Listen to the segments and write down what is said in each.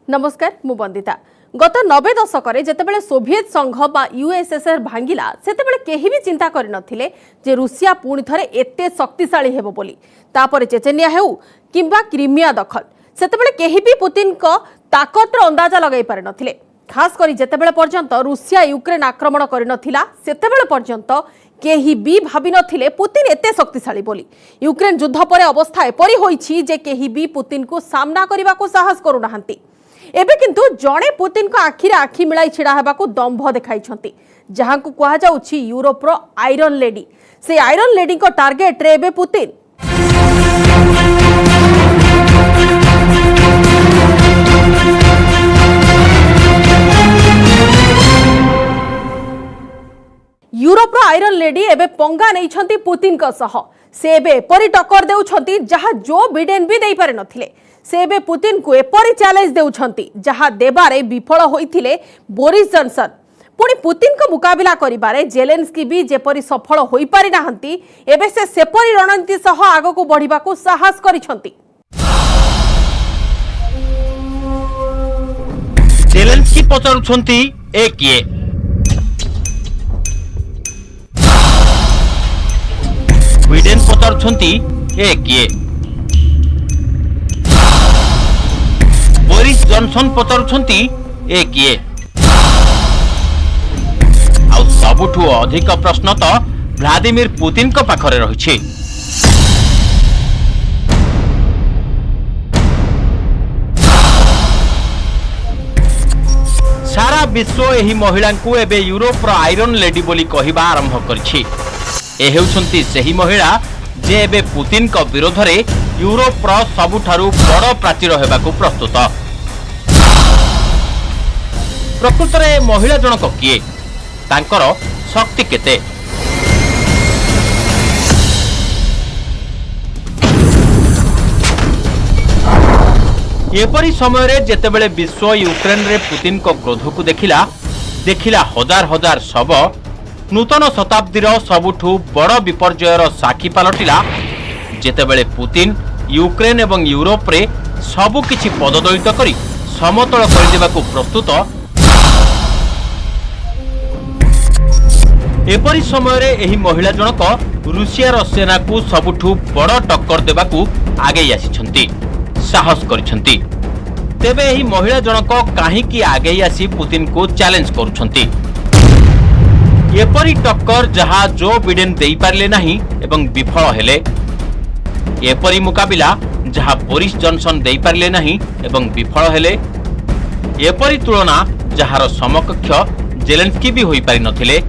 नमस्कार मु बंदिता। गत 90 दशक जितेबाला सोभिएत संघ बा यूएसएसआर भांगिला सेतेबाला केही भी चिंता करि नथिले जे रूसिया पुणी थरे एते शक्तिशाली हेबो बोली। तापर चेचेनिया हेउ किंबा क्रिमिया दखल सेतेबाला केही भी पुतिन को ताकतर अंदाजा लगाई पारि नथिले। खास करी जेतेबाला पर्यंत रूसिया यूक्रेन आक्रमण करि नथिला सेतेबाला पर्यंत केही भी भाबी नथिले पुतिन एते शक्तिशाली बोली। यूक्रेन युद्ध परे अवस्था एपरि होईछि जे केही भी पुतिन को सामना करबा को साहस करू नाहंती। एबे किंतु जणे पुतिन को आखिरे आखि मिलाई छिड़ा हेबाकू दंभ देखाइछंती, जहांकू कहा जाउछि यूरोप रो आयरन लेडी। से आयरन लेडी को टार्गेट रे एबे पुतिन। यूरोप रो आयरन लेडी एबे पंगा नैछंती पुतिन को सह। से एबे एपरि टक्कर देउछंती जहा जो बिडेन भी देई पारे नथिले। से एबे पुतिन को एपरि चैलेंज देउछंती जहा देबारे विफल होइथिले बोरिस जॉनसन। पुणी पुतिन को मुकाबिला करिबारे जेलेंस्की भी जेपरि सफल होई पारि नाहंती, एबे से सेपरि रणनीति सह आगको बढ़िबाको साहस करिछंती। जेलेंस्की पचारुछंती ए किए बिडेन पचारुछंती ए किए बोरिस जॉनसन पचारुछंती ए किए आ सबुठु अधिक प्रश्न तो व्लादिमीर पुतिन को पाखरे रहिछि। सारा विश्व एही महिला को एबे यूरोप रो आयरन लेडी बोली कहिबा आरंभ करछि। ए हेउछंती सेही महिला जे एबे पुतिन को विरोध रे यूरोप रो सबुठारु बड़ प्राचीर हेबाकू प्रस्तुत। प्रकृत रे महिला जनक किए, तांकर शक्ति केते? एपरी समय रे जेतेबेले विश्व यूक्रेन रे पुतिन को क्रोध को देखिला हजार हजार शव नूतन शताब्दीर सबुठु बड़ विपर्ययर साक्षी पलटिला। जेतेबेले पुतिन यूक्रेन एवं यूरोप रे सबु किछि पददलित करी समतल करदेबाकू प्रस्तुत। एपरी समय रे एही महिला जनक रूसियार सेना को सबुठु बड़ टक्कर देबाकू आगे आसिछंती, साहस करिछंती। तेबे एही महिला जनक काहीकि आगे आसी पुतिन को चैलेंज करूछंती। एपरी टक्कर जहा जो बिडेन देई पारले नाही एवं विफल हेले, एपरी मुकाबिला जहा बोरिस जॉनसन देई पारले नाही एवं विफल हेले, एपरी तुलना जहार समकक्ष जेलेंस्की भी होई पारि नथिले।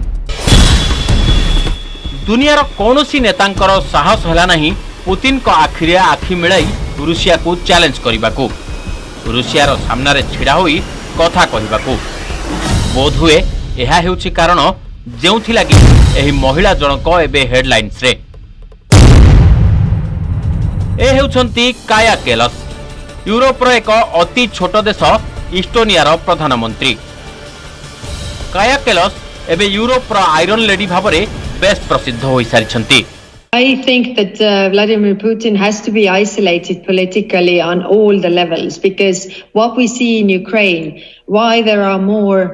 दुनियार कौनसी नेतांकर साहस हला नहीं पुतिन को आखिरे आखि मिलाई रूसिया को चैलेंज करिबाकू, रूसियार सामना रे छिड़ा होई कथा कहिबाकू। बोध हुए एहा हेउछि कारण जेउथि लागि एही महिला जनक एबे हेडलाइंस रे। ए हेउछंती काया केलस, यूरोप रो एक अति छोट देश इस्टोनियार प्रधानमंत्री। काया केलस एबे यूरोप रो आयरन लेडी भाबरे बेस प्रसिद्ध होई सारिछंती। I think that Vladimir Putin has to be isolated politically on all the levels, because what we see in Ukraine, why there are more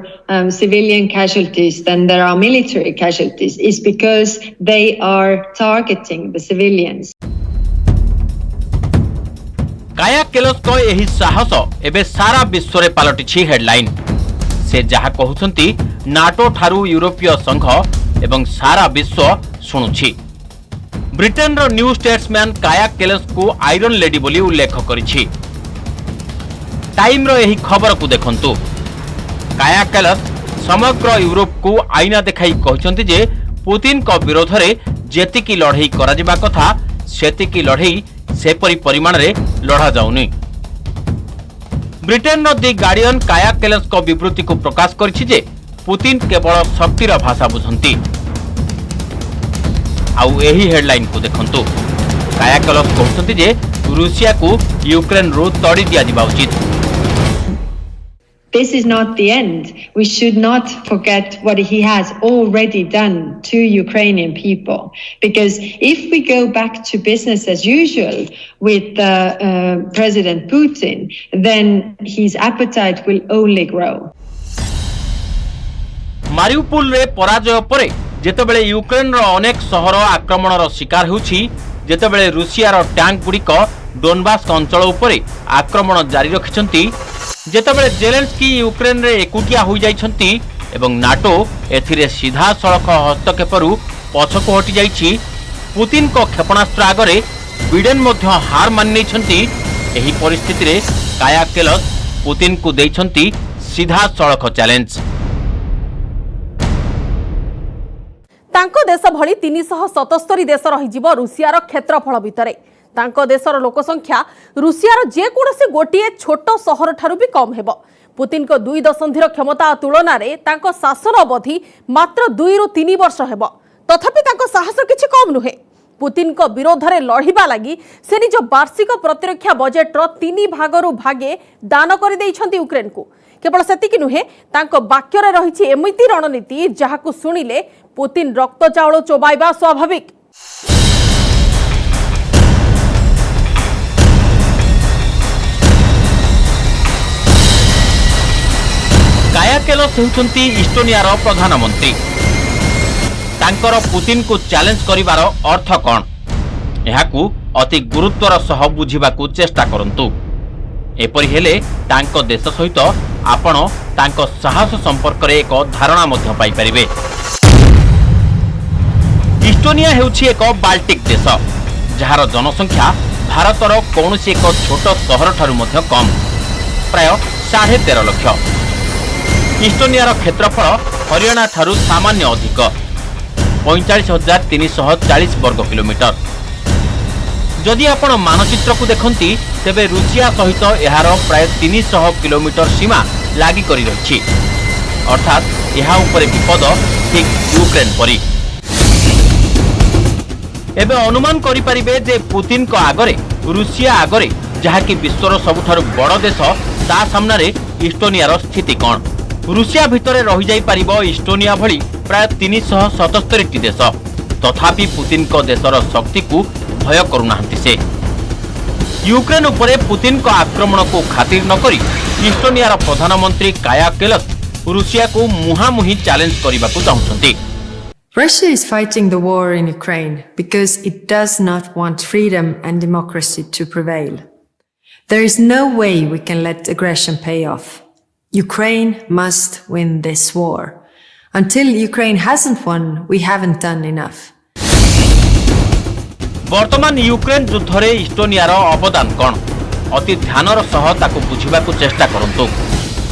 civilian casualties than there are military casualties, is because they are targeting the civilians. काया केलस को एही साहस एबे सारा विश्व रे पलटिछि headline. से जहा कहउछंती नाटो ठारू यूरोपीय संघ एवं सारा विश्व शुणुछि। ब्रिटेन रो न्यू स्टेट्समैन काया केलस को आयरन लेडी बोली उल्लेख करिछि। टाइम रो एही खबर को देखंतु। काया केलस समग्र यूरोप को आईना देखाई कहउछंती जे पुतिन को विरोध रे जेतिकी लढई करा जिबा कथा सेतिकी लढई सेपरि परिमाण रे लढा जाउनी। ब्रिटेन रो दि गार्डियन काया केलस को विवृत्ति को प्रकाश करिछि जे पुतिन केवल शक्तिर भाषा बुझंती। आउ एही हेडलाइन को देखंतु। काया केलस कहउछंती जे रूसिया को यूक्रेन रो तड़ी दिया दिबा उचित। this is not the end. We should not forget what he has already done to Ukrainian people. Because if we go back to business as usual with President Putin, then his appetite will only grow. मारिउपोल रे पराजय परे जेतेबेले Ukraine रो अनेक शहर आक्रमण रो शिकार होउछि, जेतेबेले Russia रो tank गुड़िक Donbas अंचल उपरे आक्रमण जारी रखिछंती, जेतेबेले जेलेंस्की यूक्रेन रे एकुटिया होई जाइछंती एवं नाटो एथिरे सीधा सड़क हस्तक्षेपरू पछको हटि जाइछि, पुतिन को क्षेपणास्त्र आगरे बिडेन मध्य हार मानि नेछंती। एही परिस्थिति रे काया केलस पुतिन को देइछंती सीधा सड़क चैलेंज। तांको देश भली 377 देश रहिजिबो रूसियार क्षेत्रफल भितरे। तांको देशर लोकसंख्या रूसियार जे कोनोसी गोटिए छोट सहर ठारू भी कम हेबो। पुतिन को 2 दशंधिर क्षमता तुलना रे तांको शासन अवधि मात्र 2 रु 3 वर्ष हेबो। तथापि तांको साहस किछि कम नुहे। पुतिन को विरोध रे लढिबा लागि से निज वार्षिक प्रतिरक्षा बजेट रो 3 भागरु भागे दान करि दैछंती यूक्रेन को। केवल सेतिकी नुहे, तांको वाक्य रे रहिछि एमिति रणनीति जहाकु सुनिले पुतिन रक्त चाउल चोबाइबा स्वाभाविक। काया केलस हेउछंती इस्टोनियार प्रधानमंत्री। तांकर पुतिन को चैलेंज करिवार अर्थ कोन, एहाकू अति गुरुत्वर सह बुझिबाकू चेष्टा करंतु। एपरि हेले तांको देश सहित आपण तांको साहस संपर्क रे एक धारणा मध्य पाई परिबे। इस्टोनिया हेउछि एक बाल्टिक देश, जहार जनसंख्या भारतर कौनसी एक छोट सहर ठारू मध्य कम, प्राय 13.5 लाख। इस्टोनियार क्षेत्रफल हरियाणा ठारू सामान्य अधिक 45,340 वर्ग किलोमीटर। जदि आपण मानचित्र को देखंती तेबे रूसिया सहित एहार प्राय 300 किलोमीटर सीमा लागि करि रहिछि, अर्थात एहा उपरे विपद ठीक यूक्रेन परि। एबे अनुमान करि परिबे जे पुतिन को आगरे रूसिया आगरे जहाकि विश्वर सबुठारु बड़ देश ता सामने रे इस्टोनियार स्थिति कोन। रूसिया भितरे रहि जाई परिबो इस्टोनिया भली प्राय 377 टी देश, तथापि पुतिन को देशर शक्ति को भय करुनाहंती से। यूक्रेन उपरे पुतिन को आक्रमण को खातिर न करी इस्टोनियार प्रधानमंत्री काया केलस रूसिया को मुहामुही चैलेंज करबा को चाहुछंती। Russia is fighting the war in Ukraine because it does not want freedom and democracy to prevail. There is no way we can let aggression pay off. Ukraine must win this war. Until Ukraine hasn't won, we haven't done enough. वर्तमान Ukraine युद्ध रे इस्टोनियार अवदान कोन, अति ध्यानर सह ताकू बुझिबाकू चेष्टा करंतु,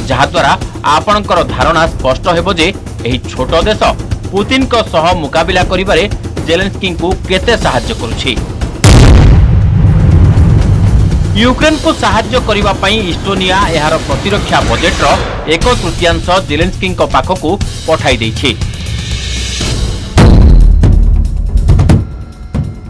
जहा द्वारा आपणकर धारणा स्पष्ट हेबो जे एही छोट देश पुतिन को सह मुकाबिला करिबारे जेलेंस्की को केते सहाय्य करूछि। यूक्रेन को सहाय्य करिबा पई इस्टोनिया एहार प्रतिरक्षा बजेट रो 1/3 जेलेंस्की को पाखकू पठाई दैछि।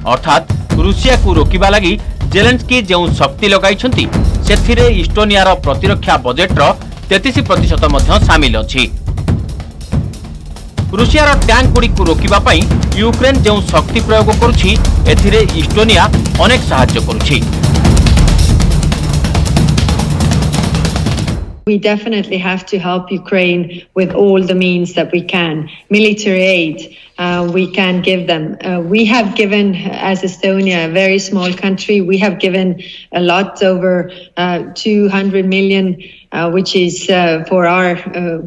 अर्थात रूसिया को रोकिबा लागि जेलेंस्की जो शक्ति लगाइछंती सेथिरे इस्टोनियार प्रतिरक्षा बजेट रो 33% मध्य शामिल अछि। रूसियार टैंक गुड़ी को रोकिबा पई यूक्रेन जो शक्ति प्रयोग करुछि एथिरे इस्टोनिया अनेक सहाय्य करुछि। We definitely have to help Ukraine with all the means that we can. Military aid, we can give them. We have given, as Estonia, a very small country, we have given a lot, over 200 million, which is for our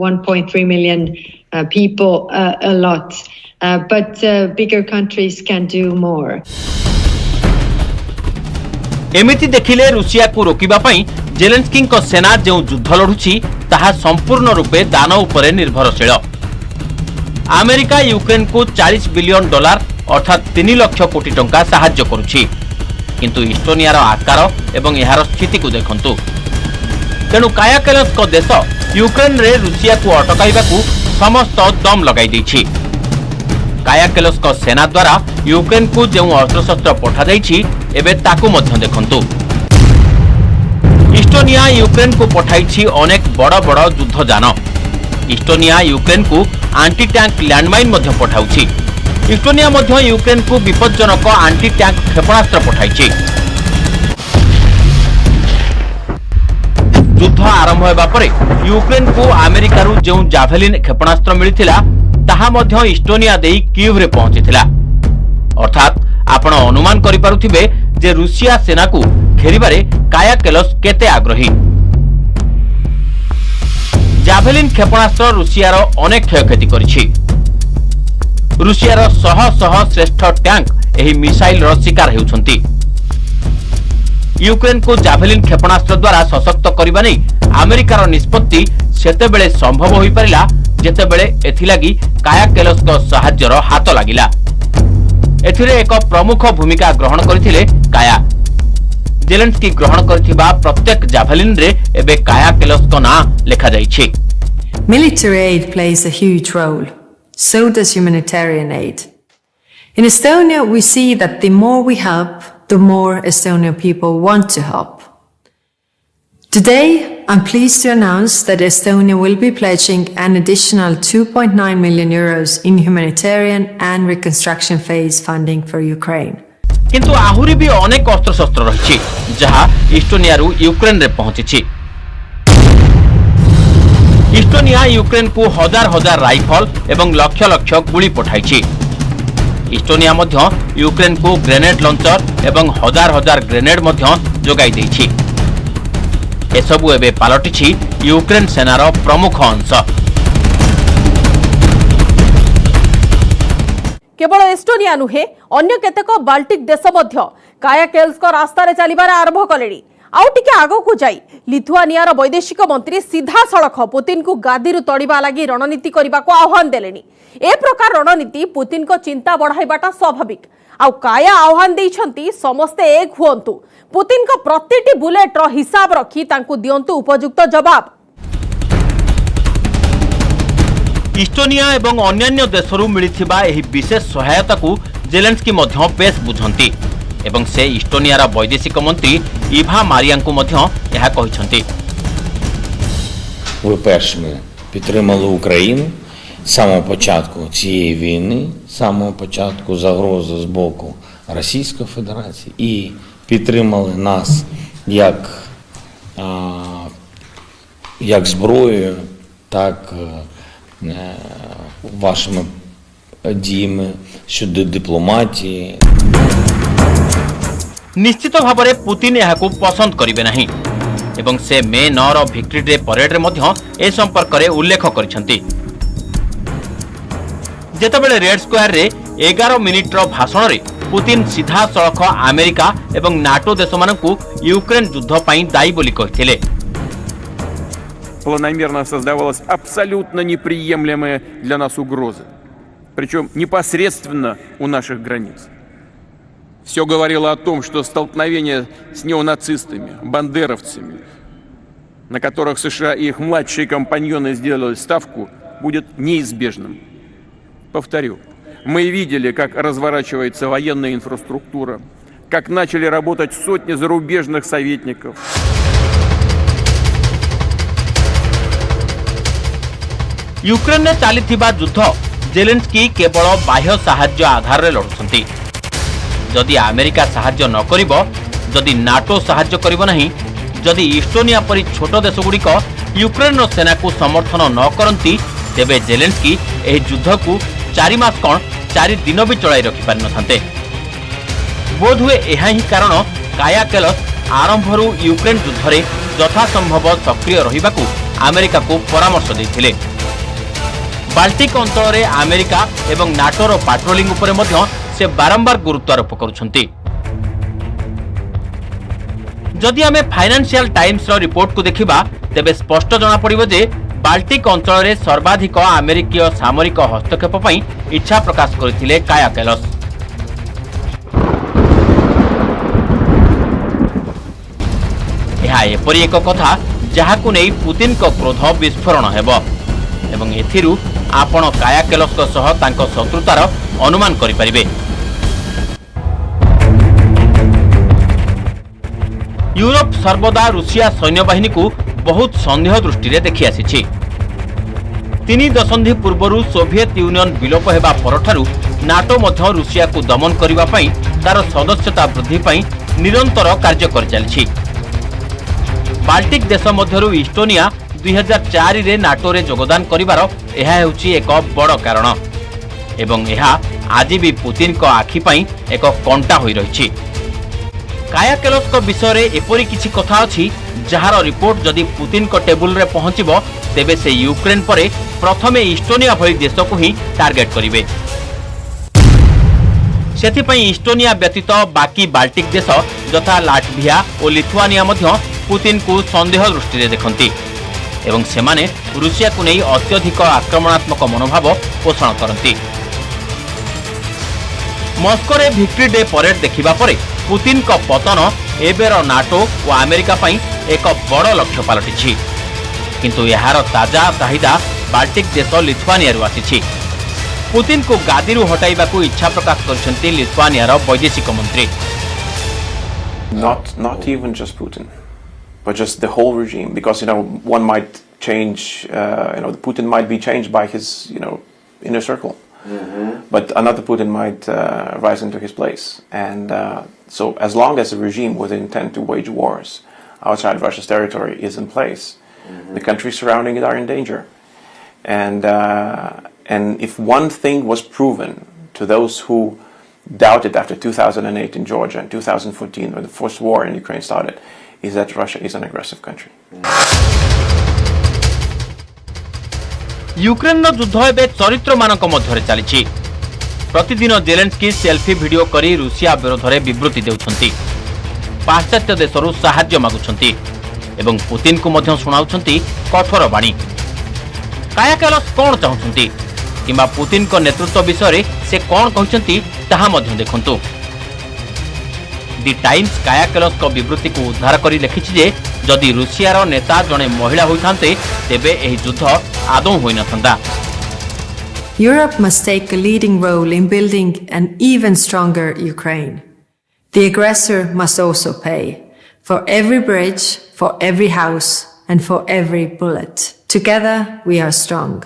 1.3 million people, a lot. But bigger countries can do more. एमिति देखिले Russia को रोकिबा पई Zelensky को सेना जो युद्ध लढुछि ताहा संपूर्ण रूपे दान उपरे निर्भरशील। अमेरिका यूक्रेन को $40 बिलियन अर्थात 3 लाख कोटी टंका सहाय्य करुछि, किंतु इस्टोनियार आकार एवं एहार स्थिति को देखंतु। तेणु काया केलस को देश यूक्रेन रे रूसिया को अटकाइबाकू समस्त दम लगाई दैछि। काया केलस को सेना द्वारा यूक्रेन को जो अस्त्रशस्त्र पठा जाइछि एबे ताकू मध्य देखंतु। इस्टोनिया यूक्रेन को पठाई अनेक बड़ बड़ युद्धजान। इस्टोनिया यूक्रेन को आंटी टैंक लैंडमाइन पठाउछि। इस्टोनिया यूक्रेन को विपज्जनक आंटी टैंक क्षेपणास्त्र पठाई। युद्ध आरंभ होगा पर यूक्रेन को अमेरिका जो जाभेलिन क्षेपणास्त्र मिलिथिला ताहा मध्य इस्टोनिया देई कीव रे पहुंचीथिला। अर्थात आपण अनुमान करि पारुथिबे जे रूसिया सेना को घेरिबारे काया केलस केते आग्रही। जाभेलिन क्षेपणास्त्र रूसियार अनेक क्षयक्षति करिछि। रूसियार शह शह श्रेष्ठ टैंक एही मिसाइल रो शिकार हेउछंती। यूक्रेन को जाभेलिन क्षेपणास्त्र द्वारा सशक्त करबा नै अमेरिकार निष्पत्ति सेतेबेले संभव होई परिला जेतेबेले एथिलागी काया केलसक सहाय्यर हाथ लागिला। एथिरे एक प्रमुख भूमिका ग्रहण करथिले काया। जेलेंस्की ग्रहण करथिबा प्रत्येक जाभेलिन रे एबे काया केलसक ना लेखा जाइछि। Military aid plays a huge role. So does humanitarian aid. In Estonia, we see that the more we help, the more Estonian people want to help. Today, I'm pleased to announce that Estonia will be pledging an additional 2.9 million euros in humanitarian and reconstruction phase funding for Ukraine. किंतु आहुरी भी अनेक अस्त्र शस्त्र रही जहां Estonia रु Ukraine रे पहुंची। इस्टोनिया यूक्रेन को हजार हजार राइफल एवं लक्ष लक्ष गुली पठाई। इस्टोनिया मध्य यूक्रेन को ग्रेनेड लॉन्चर एवं हजार हजार ग्रेनेड मध्य जोगाई देछि। एसबु एबे पालटिछि यूक्रेन सेनार प्रमुख अंश। केवल एस्टोनिया नुहे अन्य केतेक बाल्टिक देश मध्य काया केल्सक रास्ता रे चलिबार आरंभ कलेनी। आउ टिके आगो को जाई लिथुआनियार वैदेशिक मंत्री सीधा सड़क पुतिन को गादीरु तड़िबा लागि रणनीति करबा को आह्वान देलेनी। ए प्रकार रणनीति पुतिन को चिंता बढ़ाइबाटा स्वाभाविक। आउ काया आह्वान देइछंती समस्ते एक हुअंतु, पुतिन को प्रतिटी बुलेट रो हिसाब रखी तांकु दियंतु उपयुक्त जवाब। इस्टोनिया एवं अन्यान्य देशरू मिलिथिबा एही विशेष सहायता को जेलेंस्की मध्य बेस बुझंती एवं से इस्टोनियार वैदेशिक मंत्री इभा मारियां को मध्य यह कहिसंती। Ви першими підтримали Україну з самого початку цієї війни, з самого початку загрози з боку Російської Федерації і підтримали нас як зброєю, так вашими діями щодо дипломатії. निश्चित भाव में पुतिन यह पसंद करेंगे नहीं एवं से मे 9 विक्ट्री डे परेड रे मध्य ए संपर्क में उल्लेख करिसेंती। जेतेबेले रेड स्क्वायर रे 11 मिनिट रो भाषण रे पुतिन सीधा सड़क अमेरिका एवं नाटो देश मानकु यूक्रेन युद्ध पई दायी बोली कहिथिले। Планомерно создавалась абсолютно неприемлемая для нас угроза, причем непосредственно у наших границ. Все говорило о том, что столкновение с неонацистами, бандеровцами, на которых США и их младшие компаньоны сделали ставку, будет неизбежным. Повторю, мы видели, как разворачивается военная инфраструктура, как начали работать сотни зарубежных советников. यूक्रेन में चली युद्ध जेलेंस्की केवल बाह्य साहाय्य आधार में लड़ुंट। जदि अमेरिका साहाय्य न करिबो, जदि नाटो साहाय्य करिबो नहीं, जदि इस्टोनिया परि छोट देशगुड़िक यूक्रेन सेना को समर्थन न करती तेबे जेलेंस्की एही युद्ध को 4 मास कौन 4 दिन भी चलाई रखि पारि नथान्ते। बोध हुए यह ही कारण काया केलस आरंभरू यूक्रेन युद्ध रे यथासंभव सक्रिय रहिबाकू अमेरिका को परामर्श देथिले। बाल्टिक अंचल रे अमेरिका एवं नाटोर पाट्रोलिंग उपरे मध्य से बारंबार गुरुत्वारोप करुछंती। जदि आमे फाइनेंशियल टाइम्स रो रिपोर्ट को देखिबा तेबे स्पष्ट जना पड़िबो जे बाल्टिक अंचल रे सर्वाधिक अमेरिकीय सामरिक हस्तक्षेप पई इच्छा प्रकाश करथिले काया केलस। यह एपरि एक कथा जहाकु नै पुतिन को क्रोध विस्फोरण हेबो एवं एथिरु आपण काया केलस को सह तांको शत्रुतार अनुमान करि परिबे। यूरोप सर्वदा रूसिया सैन्यबाहिनी को बहुत संदेह दृष्टि देखि आसी। 3 दशंधि पूर्व सोवियत यूनियन विलोप होगा परठारु नाटो मध्य रूसिया को दमन करने पाई तार सदस्यता वृद्धि पाई निरंतर कार्य कर चली। बाल्टिक देश मध्यरु इस्टोनिया 2004 रे नाटो रे योगदान करिवार एहा हेउची एक बड़ कारण एवं एहा आज भी पुतिन को आखि पाई एक कंटा होई रहिछि। काया केलोस को विषय रे एपरि किछि कथा अछि जहार रिपोर्ट जदि पुतिन को टेबुल रे पहुंचिबो तेबे से यूक्रेन परे प्रथमे इस्टोनिया भली देश को ही टार्गेट करिवे। सेथिपई इस्टोनिया व्यतीत बाकी बाल्टिक देश यथा लाटभिया और लिथुआनिया मध्य पुतिन को संदेह दृष्टि देखती एवं सेमाने रूसिया को नहीं अत्यधिक आक्रमणात्मक मनोभाव पोषण करती। मस्को रे विक्ट्री डे परेड देखिबा परे पुतिन को पतन एबेर नाटो और अमेरिका पई एक बड़ लक्ष्य पलटिछि। किंतु यार ताजा चाहिदा बाल्टिक देश लिथुआनिया रु आसीछि। पुतिन को गादीरु हटाइबाकू इच्छा प्रकाश करछन्ती लिथुआनियार वैदेशिक मंत्री। Not even just Putin, but just the whole regime, because one might change, Putin might be changed by his inner circle, but another Putin might rise into his place, and so as long as the regime with the intent to wage wars outside Russia's territory is in place, the countries surrounding it are in danger, and if one thing was proven to those who doubted after 2008 in Georgia and 2014 when the first war in Ukraine started, is that Russia is an aggressive country. Ukraine युद्ध एवं चरित्र मानक मध्य चली। प्रतिदिन Zelensky selfie video करी Russia विरोध में विवृत्ति देउछंती, पाश्चात्य देशरू साहाय्य मागुछंती एवं पुतिन को मध्य सुनाउछंती कठोर बाणी। काया कैलास कौन चाहुछंती किंबा पुतिन को नेतृत्व विषय से कौन कहते ताहा मध्य देखंतु। दि टाइम्स काया कैलास को विवृत्ति को उद्धार करी लिखिछि जे जदि रूसियार नेता जने महिला होइथांते तेबे एही युद्ध आदौ होई नथंदा। Europe must take a leading role in building an even stronger Ukraine. The aggressor must also pay for every bridge, for every house, and for every bullet. Together we are strong.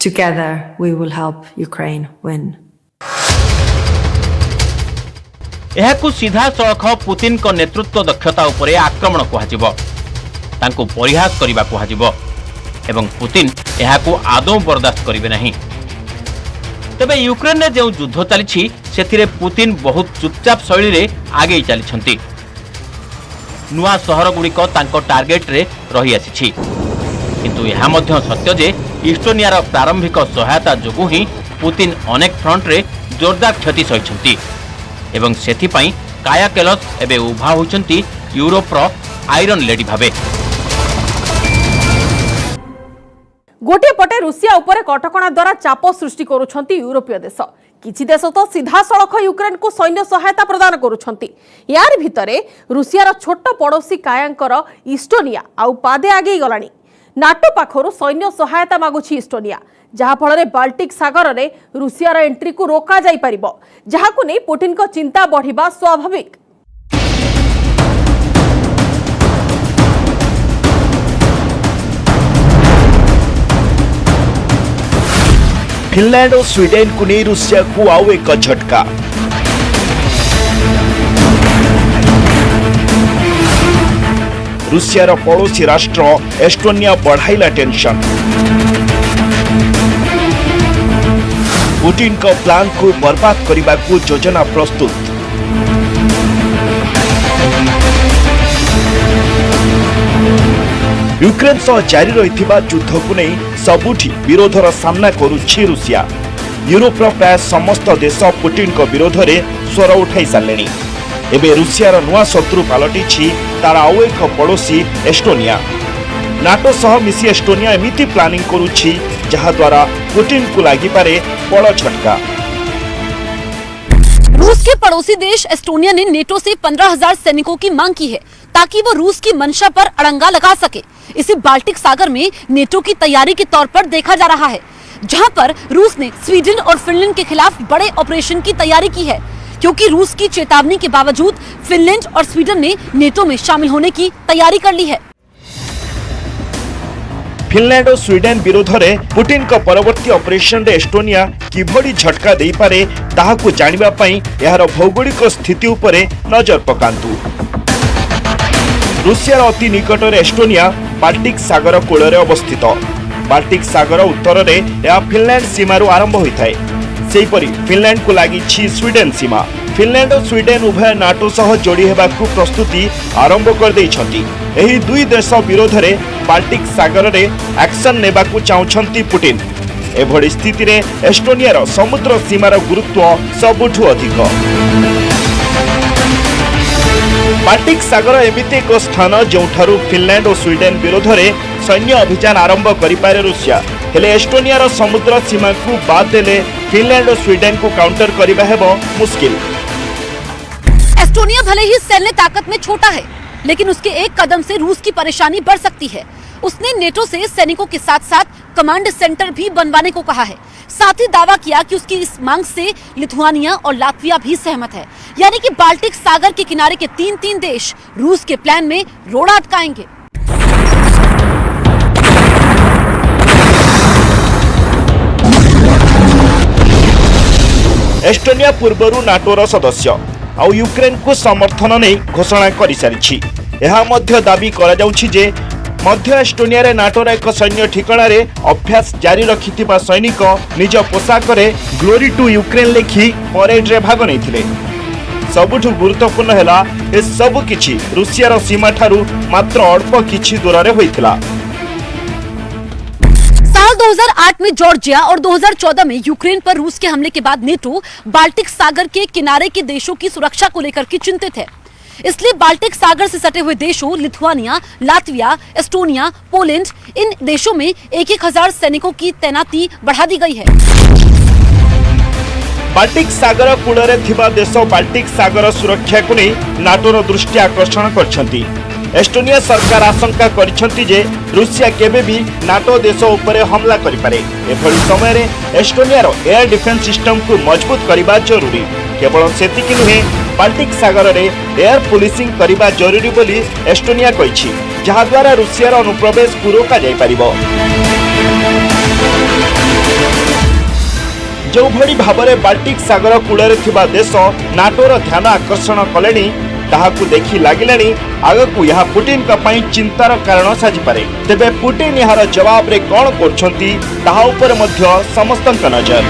Together we will help Ukraine win. एहाकु सीधा सड़क Putin को नेतृत्व दक्षता उपरे आक्रमण कहाजिबो, तांको परिहास करिबा कहाजिबो एवं पुतिन एहाकु आदौ बर्दाश्त करिवे नहीं। तबे यूक्रेन ने जो युद्ध चली सेथिरे पुतिन बहुत चुपचाप शैली रे आगे चली। नुआ सहर गुड़िक तांको टार्गेट रे रही आसी, किंतु यह मध्य सत्य जे इस्टोनियार प्रारंभिक सहायता जोगु ही पुतिन अनेक फ्रंट रे जोरदार क्षति सहिछंती एवं सेथिपाई काया कैलास एबे उभा होइछंती यूरोपर आयरन लेडी भाबे। गोटे पटे रूसिया उपरे कटकणा द्वारा चाप सृष्टि करुछंती यूरोपीय देश, किछि देश तो सीधा सड़क यूक्रेन को सैन्य सहायता प्रदान करुछंती। यार भितरे रूसियार छोट पड़ोसी कायांकर इस्टोनिया आउ पादे आगे गलानी। नाटो पाखरु सैन्य सहायता मागुछि इस्टोनिया, जहा फଳରେ बाल्टिक सागर रे रूसियार एंट्री को रोका जाई परिबो, जहाकु नै पुतिन को चिंता बढ़िबा स्वाभाविक। फिनलैंड और स्वीडन को नहीं रूसिया को आओ एक झटका। रूसियार पड़ोसी राष्ट्र एस्टोनिया बढ़ाइला टेंशन। पुतिन को प्लान को बर्बाद करने को योजना प्रस्तुत। यूक्रेन सह जारी रही युद्ध को नहीं सबुठी विरोधर सामना करुछि रूसिया। यूरोपर प्राय समस्त देश पुतिन को विरोध में स्वर उठाई सारे। एबे रूसियार नुआ शत्रु पलटि तार आउ एक पड़ोसी एस्टोनिया। नाटो सह मिसी एस्टोनिया एमिति प्लानिंग करुछि जहा द्वारा पुतिन को लागि पारे बड़ झटका। रूस के पड़ोसी देश एस्टोनिया ने नेटो से 15,000 सैनिकों की मांग की है ताकि वो रूस की मंशा पर अड़ंगा लगा सके। इसे बाल्टिक सागर में नेटो की तैयारी के तौर पर देखा जा रहा है, जहां पर रूस ने स्वीडन और फिनलैंड के खिलाफ बड़े ऑपरेशन की तैयारी की है। क्योंकि रूस की चेतावनी के बावजूद फिनलैंड और स्वीडन ने नेटो में शामिल होने की तैयारी कर ली है। फिनलैंड और स्वीडन विरोध में पुतिन का परवर्ती ऑपरेशन रे एस्टोनिया किभली झटका दे पारे ताहाकु जानिबा पई एहार भौगोलिक स्थिति उपरे नजर पकांतु। रूसियार अति निकट एस्टोनिया बाल्टिक सागर कूल अवस्थित। बाल्टिक सागर उत्तर में यह फिनलैंड सीमार आरंभ होता है। सेहीपरि फिनलैंड को लगी स्वीडन सीमा। फिनलैंड और स्वीडन उभय नाटो सह जोड़ी हेबाकु प्रस्तुति आरंभ कर देइछंती। एही दुई देश विरोध में बाल्टिक सागर रे एक्शन नेबाकु चाहुछंती पुतिन। एभଳି स्थिति रे एस्टोनियार समुद्र सीमार गुरुत्व सबुठु अधिक। बाल्टिक सागर एमिति एक स्थान जोठारु फिनलैंड और स्वीडन विरोध में सैन्य अभियान आरंभ करिपारे रूसिया। हेले एस्टोनियार समुद्र सीमा को बाद देले फिनलैंड और स्वीडन को काउंटर करिबा हेबो मुश्किल। एस्टोनिया भले ही सैन्य ताकत में छोटा है, लेकिन उसके एक कदम से रूस की परेशानी बढ़ सकती है। उसने नेटो से सैनिकों के साथ साथ कमांड सेंटर भी बनवाने को कहा है। साथ ही दावा किया कि उसकी इस मांग से लिथुआनिया और लातविया भी सहमत है। यानी कि बाल्टिक सागर के किनारे के तीन देश रूस के प्लान में रोड़ा अटकाएंगे। एस्टोनिया पूर्वरु नाटोर सदस्य आउ यूक्रेन को समर्थन नहीं घोषणा कर सारी। यह मध्य दाबी करा जाउछि जे मध्य एस्टोनिया रे नाटोर एक सैन्य ठिकाना रे अभ्यास जारी रखिथिबा सैनिक निज पोशाक रे ग्लोरी टू यूक्रेन लिखि परेड रे भाग नैथिले। सबुठु गुरुत्वपूर्ण हैला ए सब किछि रूसियार सीमा ठारू मात्र अल्प किछि दूर रे होइथिला। साल 2008 में जॉर्जिया और 2014 में यूक्रेन पर रूस के हमले के बाद नेटो बाल्टिक सागर के किनारे के देशों की सुरक्षा को लेकर के चिंतित है। इसलिए बाल्टिक सागर से सटे हुए देशों लिथुआनिया, लातविया, एस्टोनिया, पोलैंड, इन देशों में 1,000 सैनिकों की तैनाती बढ़ा दी गई है। बाल्टिक सागर कूल थिबा देश बाल्टिक सागर सुरक्षा को नहीं नाटोर दृष्टि आकर्षण करछंती। एस्टोनिया सरकार आशंका करछंती जे रूसिया केबे भी नाटो देश उपरे हमला करि पारे। एभଳି समय रे एस्टोनियार एयर डिफेंस सिस्टम को मजबूत करबा जरूरी। केवल सेतिकी नुहे बाल्टिक सागर रे एयर पुलिसिंग करबा जरूरी बोली एस्टोनिया कहिछि, जहा द्वारा रूसियार अनुप्रवेश को रोका जाय परिबो। जो भली भाबरे बाल्टिक सागर कूल थिबा देश नाटोर ध्यान आकर्षण कलेनी ताहाकु देखि लागिलानी आगकु यह पुतिन का पई चिंतार कारण साजी पारे। तेबे पुतिन यार जवाब रे कोन करछंती ताहा ऊपर मध्य समस्तक नजर।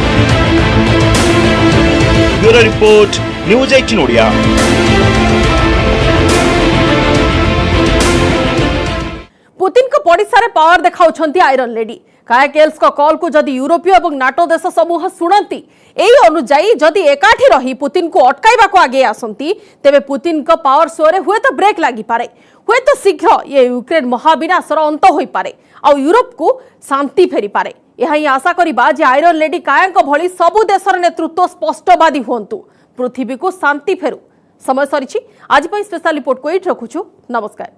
Bureau report news 18 Odia. Putin को पड़िसा रे पावर देखाउछंती आयरन लेडी। कायाकेल्स को कॉल को जदि यूरोपीय और नाटो देश समूह शुणती, एही अनुजाई जदि एकाठी रही पुतिन को अटकाइबा को आगे आसंती, तेबे पुतिन को पावर शो रे हुए तो ब्रेक लागि पारे। हुए तो शीघ्र ये यूक्रेन महाविनाशर अंत होई पारे आ यूरोप को शांति फेरी पारे। यह ही आशा करिबा जे आयरन लेडी कायांक भली सबु देशर नेतृत्व स्पष्टवादी हुंतु, पृथ्वी को शांति फेरु। समय सरीछि। आज पई स्पेशल रिपोर्ट को एट रखुछु। नमस्कार।